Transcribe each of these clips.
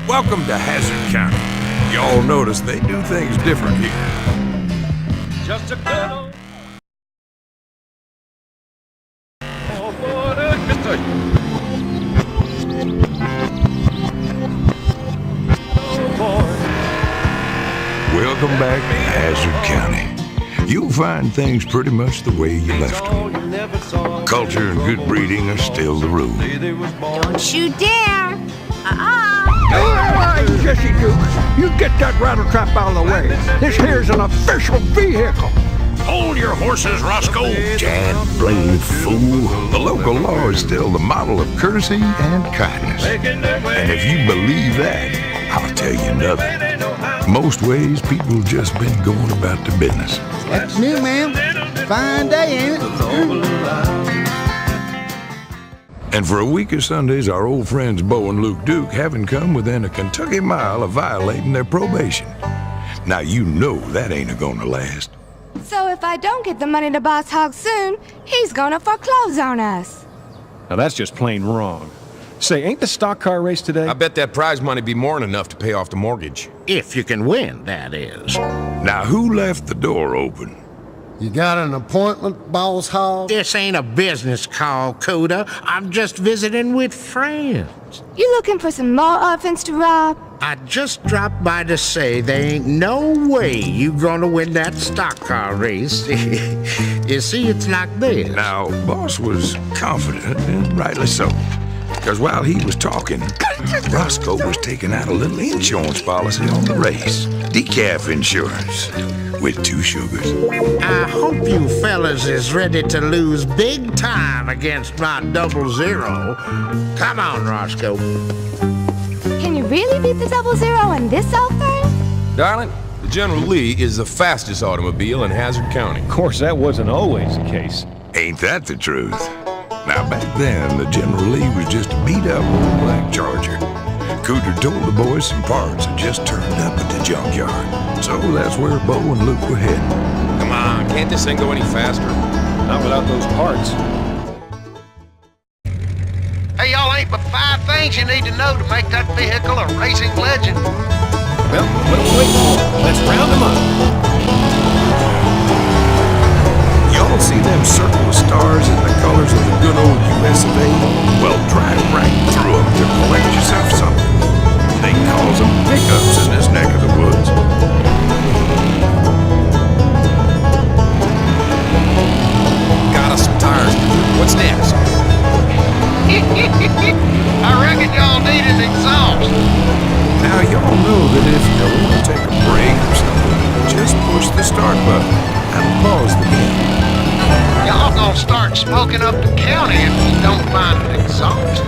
Welcome to Hazzard County. Y'all notice they do things different here. Just a good old... Oh, boy, Mr. Oh, boy. Welcome back to Hazzard County. You'll find things pretty much the way you left them. Culture and good breeding are still the rule. Don't you dare! Hey, Jesse Dukes, you get that rattletrap out of the way. This here's an official vehicle. Hold your horses, Roscoe! Jad, blame fool. The local law is still the model of courtesy and kindness. And if you believe that, I'll tell you nothing. Most ways, people just been going about their business. That's new, ma'am. Fine day, ain't it? And for a week of Sundays, our old friends Bo and Luke Duke haven't come within a Kentucky mile of violating their probation. Now you know that ain't gonna last. So if I don't get the money to Boss Hog soon, he's gonna foreclose on us. Now that's just plain wrong. Say, ain't the stock car race today? I bet that prize money be more than enough to pay off the mortgage. If you can win, that is. Now who left the door open? You got an appointment, Boss Hog? This ain't a business call, Coda. I'm just visiting with friends. You looking for some more orphans to rob? I just dropped by to say there ain't no way you gonna win that stock car race. You see, it's like this. Now, Boss was confident, and rightly so. Because while he was talking, Roscoe was taking out a little insurance policy on the race. Decaf insurance. With 2 sugars. I hope you fellas is ready to lose big time against my 00. Come on, Roscoe. Can you really beat the 00 in this old thing? Darling, the General Lee is the fastest automobile in Hazzard County. Of course, that wasn't always the case. Ain't that the truth? Now, back then, the General Lee was just a beat-up old black Charger. Cooter told the boys some parts had just turned up at the junkyard. So that's where Bo and Luke were heading. Come on, can't this thing go any faster? Not without those parts. Hey, y'all, ain't but 5 things you need to know to make that vehicle a racing legend. Well, what are we waiting for? Let's round them up. Y'all see them circle of stars in the colors of the good old US of A? Well, drive right through them to collect yourself something. They call them pickups in this neck of the woods. Got us some tires. What's next? I reckon y'all need an exhaust. Now, y'all know that if you want to take a break or something, just push the start button and pause the game. Y'all gonna start smoking up the county if you don't find an exhaust.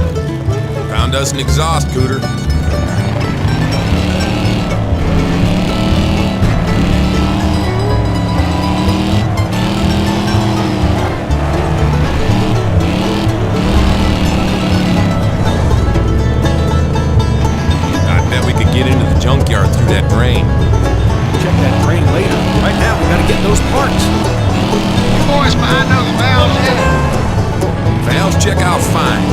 Found us an exhaust, Cooter. Get into the junkyard through that drain. Check that drain later. Right now, we gotta get those parts. You boys behind those valves yet? Valves check out fine.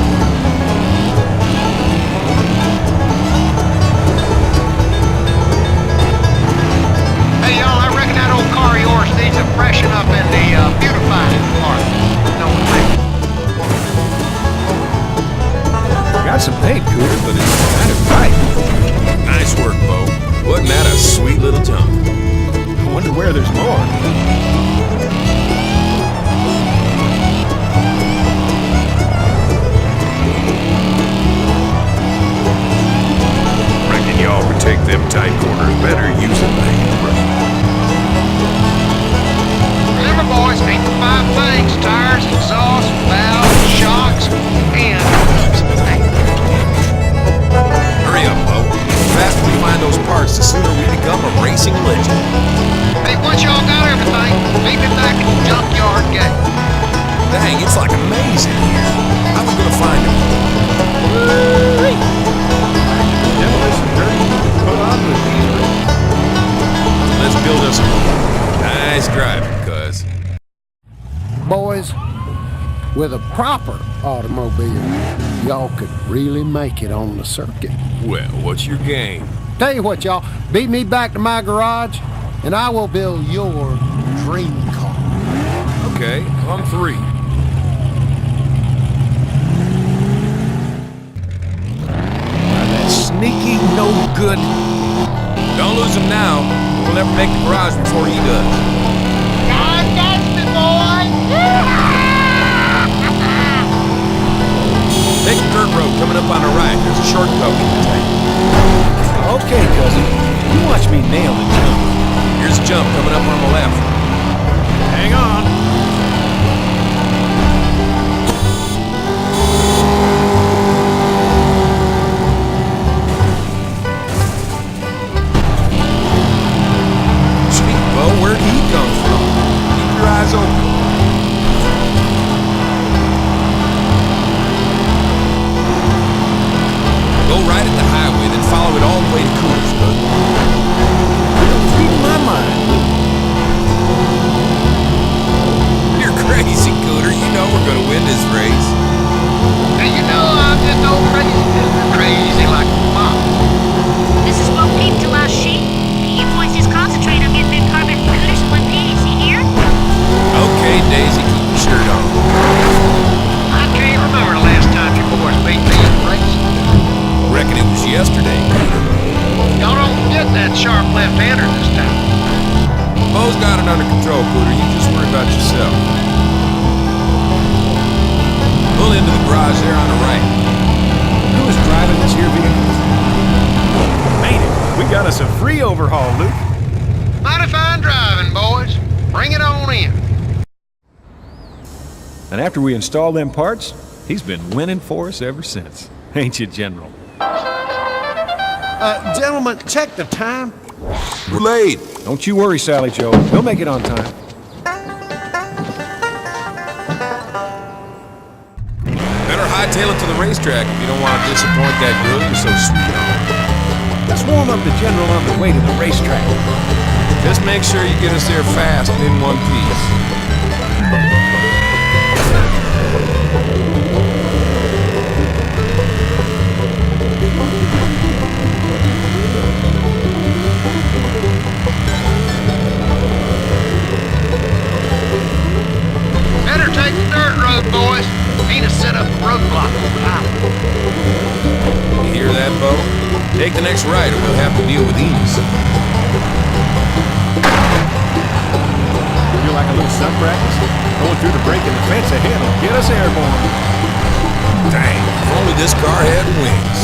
Hey, y'all, I reckon that old car of yours needs a freshen up in the beautifying part. No, Got some paint, Cooter, but it's kind of tight. Nice work, Bo. Wasn't that a sweet little jump? I wonder where there's more. Reckon y'all would take them tight corners better using the handbrake. remember, boys, ain't the 5 things: tires, exhaust, valves, shocks, and Hurry up, Bo. The faster we find those parts, the sooner we become a racing legend. hey, once y'all got everything, meet me back at the junkyard gate. Dang, it's like a maze in here. How are we gonna find them? Demolition dirty. Put on with these. Let's build us a nice driving, cuz. Boys, With a proper automobile, y'all could really make it on the circuit. Well, what's your game? Tell you what, y'all, beat me back to my garage, and I will build your dream car. Okay, on 3. That sneaky, no good. Don't lose him now. We'll never make the garage before he does. God, that's the boy! Take the dirt road coming up on the right. There's a shortcut we can take. Okay, cousin. You watch me nail the jump. Here's a jump coming up on the left. Hang on. Gee, Bo, where'd he come from? Keep your eyes open. Go right at the highway, then follow it all the way to Cootersburg. Reading my mind. You're crazy, Cooter. You know we're gonna win this race. Hey, you know I'm just old crazy like mom. This is Bo Peep to Last Sheep. Can you boys just concentrate on getting that carbon cooters in one piece, you hear? Okay, Daisy, keep your shirt on. I can't remember the last time you boys beat me in a race. Reckon it was yesterday. Y'all don't get that sharp left-hander this time. Bo's got it under control, Cooter. You just worry about yourself. Pull into the garage there on the right. Who is driving this here vehicle? Made it. We got us a free overhaul, Luke. Mighty fine driving, boys. Bring it on in. And after we install them parts, he's been winning for us ever since. Ain't you, General? Gentlemen, check the time. We're late. Don't you worry, Sally Joe. He'll make it on time. Better hightail it to the racetrack if you don't want to disappoint that girl you're so sweet on. Let's warm up the General on the way to the racetrack. Just make sure you get us there fast and in one piece. Better take the dirt road, boys. Ain't a set up a roadblock on the highway. You hear that, Bo? Take the next right or we'll have to deal with these. Feel like a little sun practice? Going through the break in the fence ahead will get us airborne. Dang, if only this car had wings.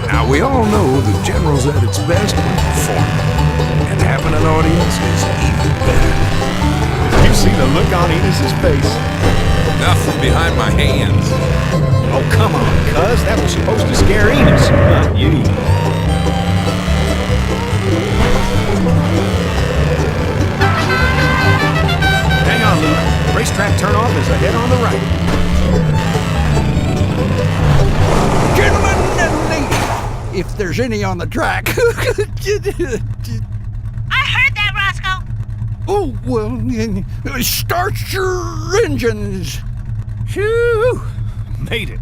Now, we all know the General's at its best when performing, and having an audience is even better. You see the look on Enos's face. Not from behind my hands. Oh, come on, cuz. That was supposed to scare Enos, not you. Hang on, Luke. Racetrack turnoff is ahead on the right. Gentlemen and ladies, if there's any on the track. I heard that, Roscoe. Oh, well, start your engines. Phew! Made it.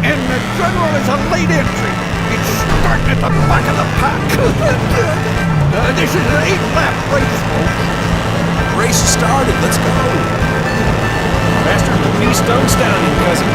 And the General is a late entry. It's starting at the back of the pack. This is an 8-lap race, folks. Race started. Let's go. Faster than the bee-stung stallion, cousin.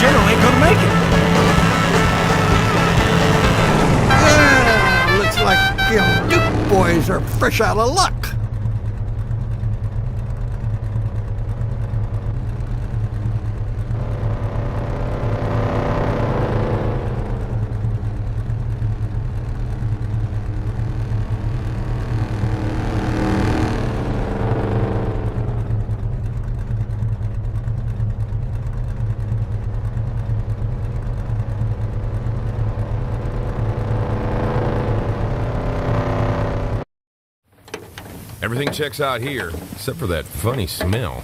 general ain't gonna make it. Yeah, looks like them Duke boys are fresh out of luck. Everything checks out here, except for that funny smell.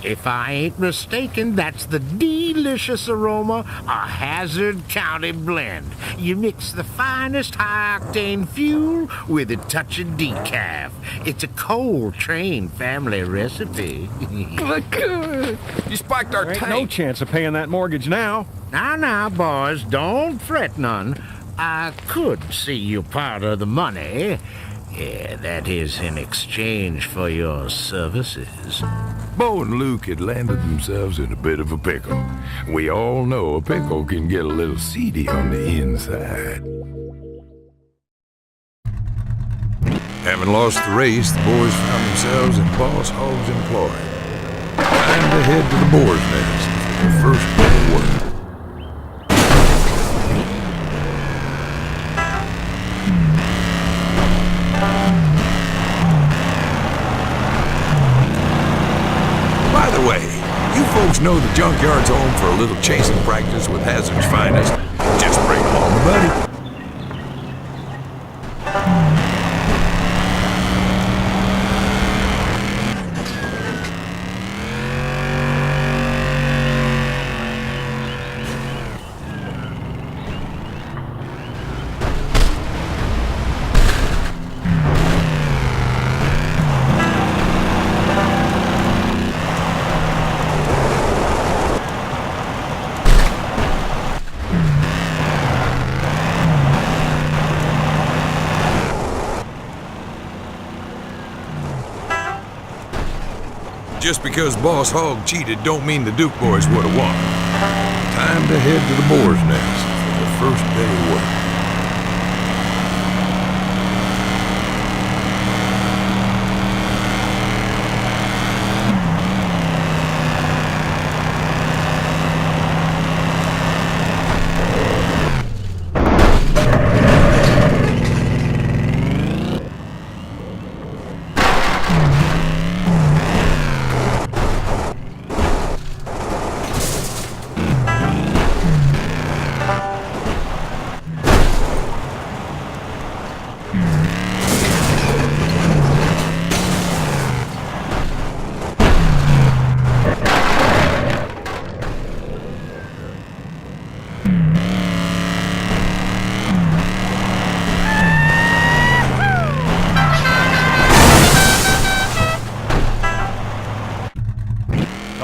If I ain't mistaken, that's the delicious aroma of Hazzard County blend. You mix the finest high-octane fuel with a touch of decaf. It's a Coltrane family recipe. You spiked our There ain't tank. no chance of paying that mortgage now. Now, boys, don't fret none. I could see you part of the money. Yeah, that is in exchange for your services. Bo and Luke had landed themselves in a bit of a pickle. We all know a pickle can get a little seedy on the inside. Having lost the race, the boys found themselves in Boss Hogg's employ. Time to head to the boar's nest for their first day of work. By the way, you folks know the junkyard's home for a little chasing practice with Hazzard's finest. Just bring along a buddy. Just because Boss Hogg cheated don't mean the Duke boys would have won. Time to head to the boar's nest for the first day of work.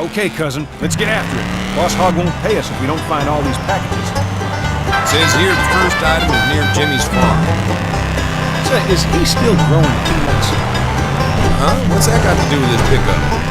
Okay, cousin, let's get after it. Boss Hogg won't pay us if we don't find all these packages. It says here the first item is near Jimmy's farm. Say, is he still growing peanuts? Huh? What's that got to do with this pickup?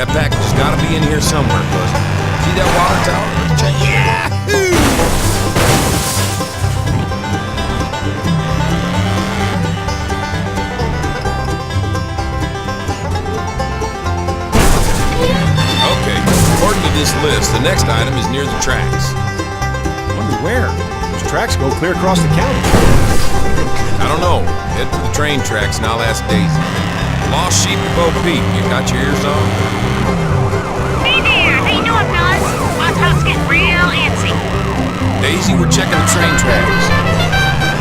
That package has got to be in here somewhere, cousin. See that water tower? Yahoo! Okay, according to this list, the next item is near the tracks. Wonder where? Those tracks go clear across the county. I don't know. Head for the train tracks and I'll ask Daisy. Lost sheep of Bo Peep. You got your ears on? Hey there, how you doing, fellas? Boss Hog's getting real antsy. Daisy, we're checking the train tracks.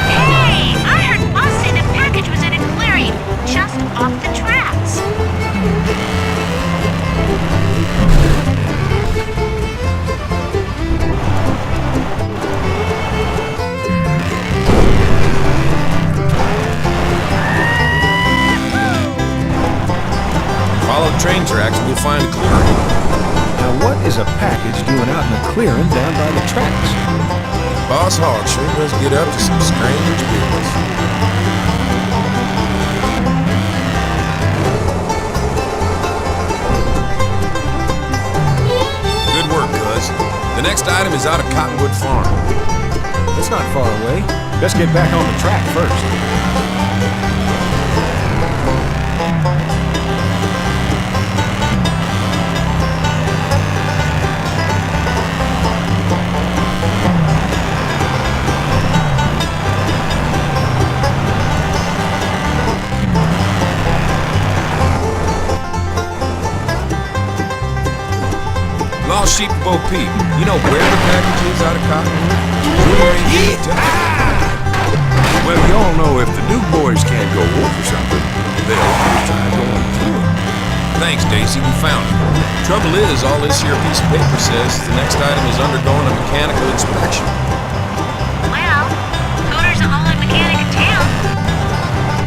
Hey, I heard Boss say the package was in a clearing just off the tracks. Follow the train tracks and we'll find a clearing. Now, what is a package doing out in the clearing down by the tracks? Boss Hog sure does get up to some strange business. Good work, cuz. The next item is out of Cottonwood Farm. It's not far away. Let's get back on the track first. Lost sheep of Bo Peep. You know where the package is out of Cottonwood? Well, you all know if the Duke boys can't go over something, they'll always try going through it. Thanks, Daisy. We found it. Trouble is, all this here piece of paper says the next item is undergoing a mechanical inspection. Well, Cooter's the only mechanic in town.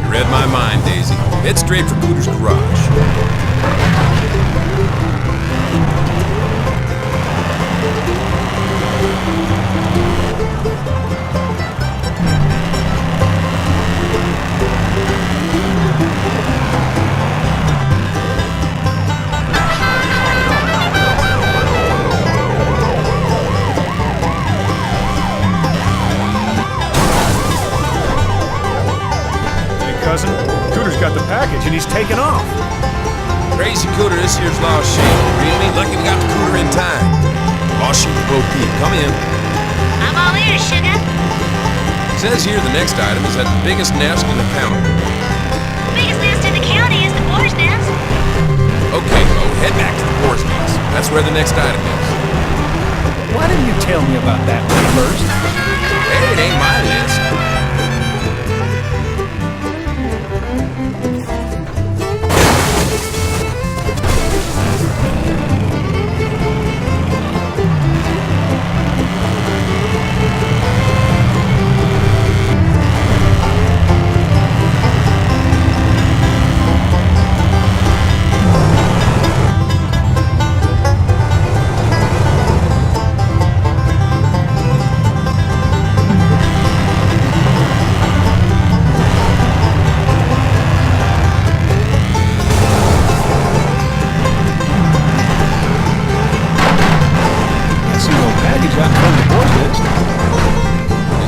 You read my mind, Daisy. Head straight for Cooter's garage. Cousin, Cooter's got the package and he's taken off. Crazy Cooter, this here's Lost Sheep. Read me? Lucky we got the Cooter in time. Lost Sheep of Bo Peep, come in. I'm all ears, sugar. It says here the next item is at the biggest nest in the county. The biggest nest in the county is the boar's nest. Okay, Bo, head back to the boar's nest. That's where the next item is. Why didn't you tell me about that one first? Hey, it ain't my list.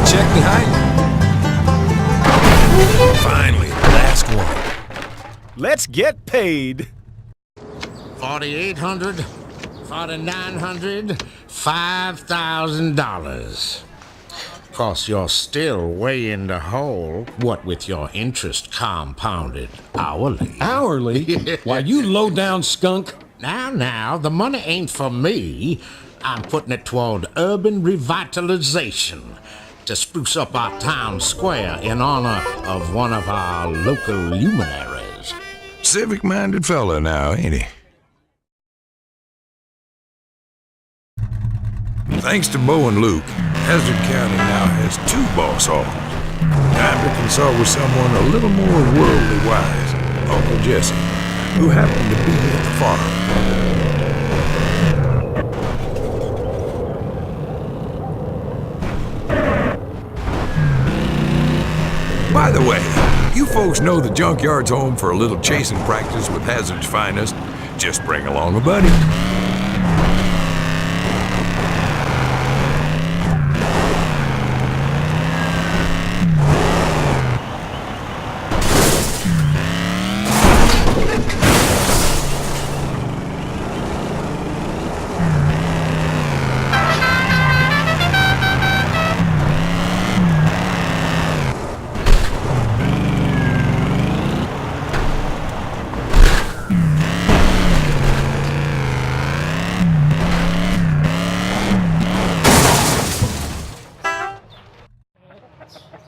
Check behind you. Finally, last one. Let's get paid. 4,800, 4,900, $5,000. Of course, you're still way in the hole, what with your interest compounded hourly. Hourly? Why, you low-down skunk. Now, the money ain't for me. I'm putting it toward urban revitalization to spruce up our town square in honor of one of our local luminaries. Civic-minded fella now, ain't he? Thanks to Bo and Luke, Hazzard County now has 2 boss hogs. Time to consult with someone a little more worldly wise, Uncle Jesse, who happened to be at the farm. By the way, you folks know the junkyard's home for a little chasing practice with Hazzard's finest. Just bring along a buddy.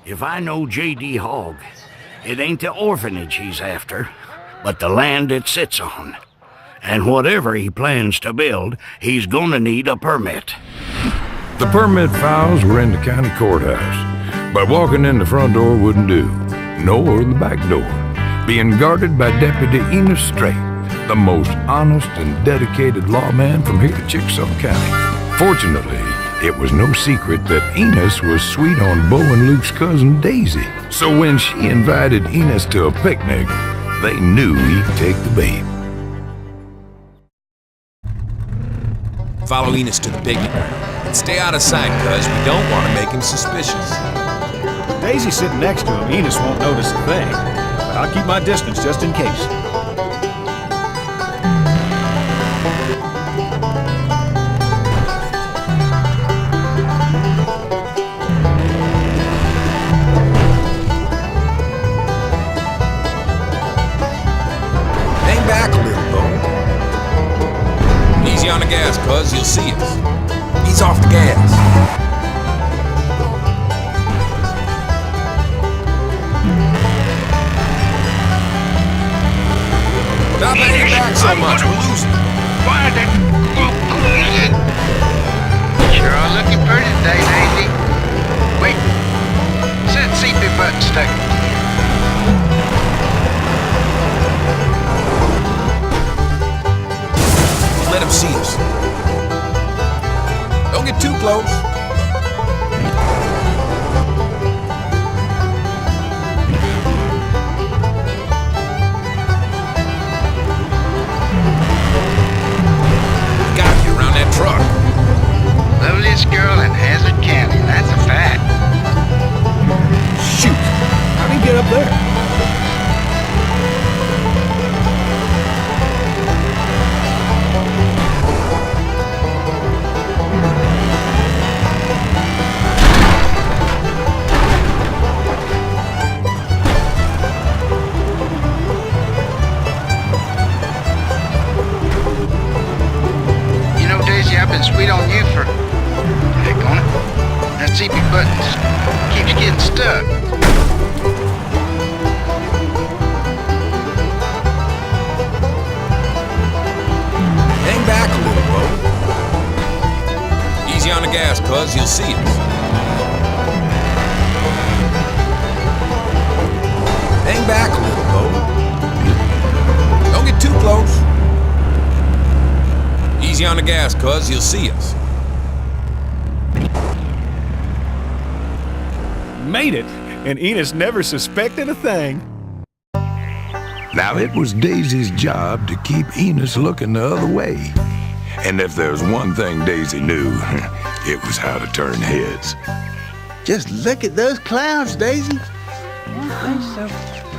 If I know J.D. Hogg, it ain't the orphanage he's after, but the land it sits on. And whatever he plans to build, he's gonna need a permit. The permit files were in the county courthouse, but walking in the front door wouldn't do, nor the back door. Being guarded by Deputy Enos Strait, the most honest and dedicated lawman from here to Chickasaw County. Fortunately, it was no secret that Enos was sweet on Bo and Luke's cousin Daisy. So when she invited Enos to a picnic, they knew he'd take the bait. Follow Enos to the picnic. And stay out of sight, cuz we don't want to make him suspicious. Daisy's sitting next to him. Enos won't notice a thing. But I'll keep my distance just in case. Hang back a little, Bo. Easy on the gas, cuz you'll see us. He's off the gas. Stop hanging back so much, we'll lose him. Sure are looking pretty today, Daisy. Wait, what's that CP button stuck? Let him see us. Don't get too close. Gotta get around that truck. Loveliest girl in Hazzard County, that's a fact. Shoot! How'd he get up there? I've been sweet on you for... Heck on it. That CP button just keeps getting stuck. Hang back a little, Bo. Easy on the gas, cuz you'll see us. Hang back a little, Bo. Don't get too close. Easy on the gas, cuz you'll see us. Made it, and Enos never suspected a thing. Now, it was Daisy's job to keep Enos looking the other way. And if there's one thing Daisy knew, it was how to turn heads. Just look at those clouds, Daisy. Yeah, they're so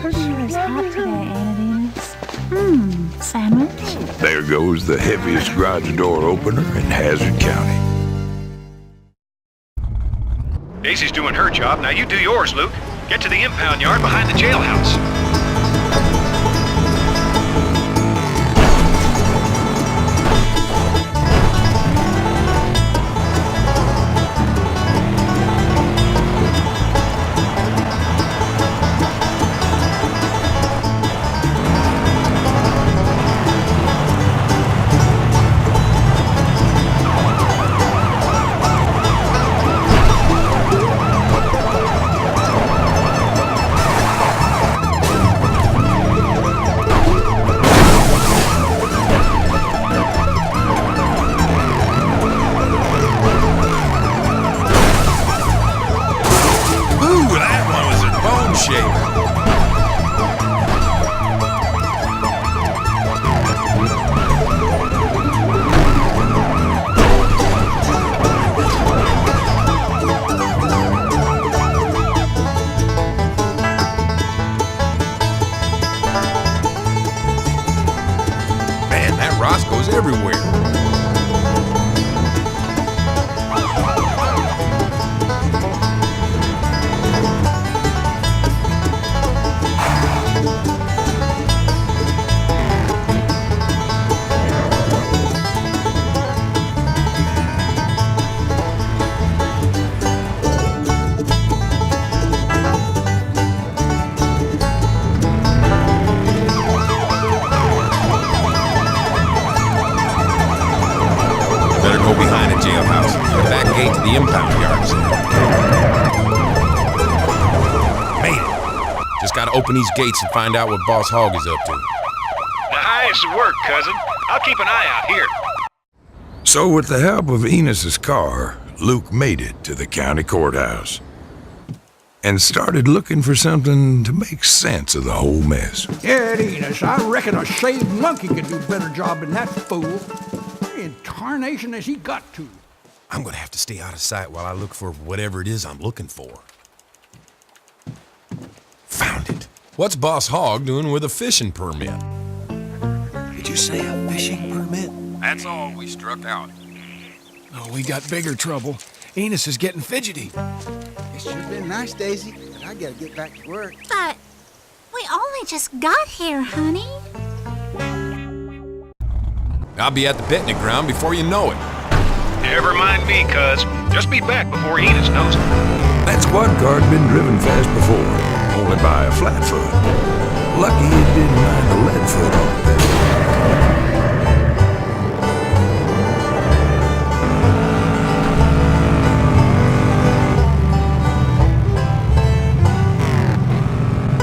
pretty. It's hot today, ain't it, Enos? Sandwich? There goes the heaviest garage door opener in Hazzard County. Daisy's doing her job, now you do yours, Luke. Get to the impound yard behind the jailhouse. jailhouse. The back gate to the impound yards. Made it. Just gotta open these gates and find out what Boss Hogg is up to. Nice work, cousin. I'll keep an eye out here. So with the help of Enos's car, Luke made it to the county courthouse and started looking for something to make sense of the whole mess. Yeah, Enos, I reckon a shaved monkey could do a better job than that fool. What in tarnation has he got to? I'm gonna have to stay out of sight while I look for whatever it is I'm looking for. Found it. What's Boss Hogg doing with a fishing permit? Did you say a fishing permit? That's all we struck out. Oh, we got bigger trouble. Enos is getting fidgety. It's sure been nice, Daisy, but I gotta get back to work. But we only just got here, honey. I'll be at the picnic ground before you know it. Never mind me, cuz. Just be back before Enos knows it. That squad car'd been driven fast before, only by a flatfoot. Lucky it didn't mind the leadfoot on it.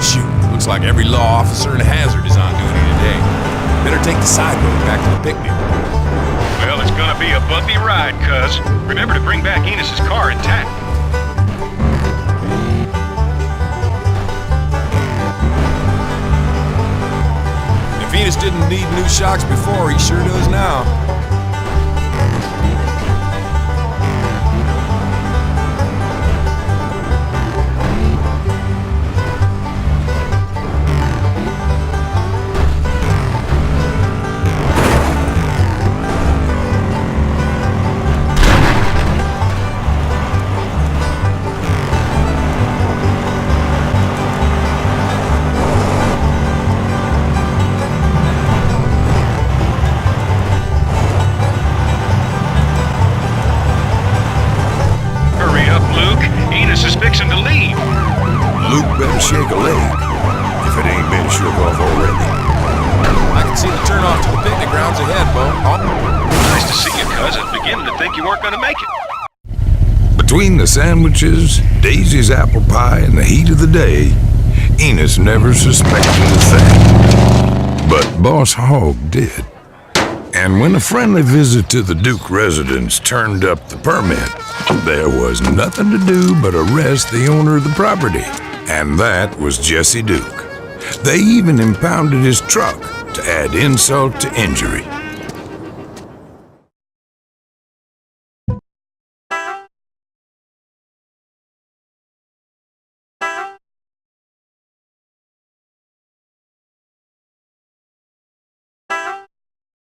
Shoot, looks like every law officer in Hazzard is on duty today. Better take the side road back to the picnic. Well, it's gonna be a bumpy ride, cuz. Remember to bring back Enos's car intact. If Enos didn't need new shocks before, he sure does now. Shake a leg, if it ain't been shook off already. I can see the turnoff to the picnic grounds ahead, Bo. Nice to see you, cuz. I was beginning to think you weren't gonna make it. Between the sandwiches, Daisy's apple pie, and the heat of the day, Enos never suspected a thing. But Boss Hogg did. And when a friendly visit to the Duke residence turned up the permit, there was nothing to do but arrest the owner of the property. And that was Jesse Duke. They even impounded his truck to add insult to injury.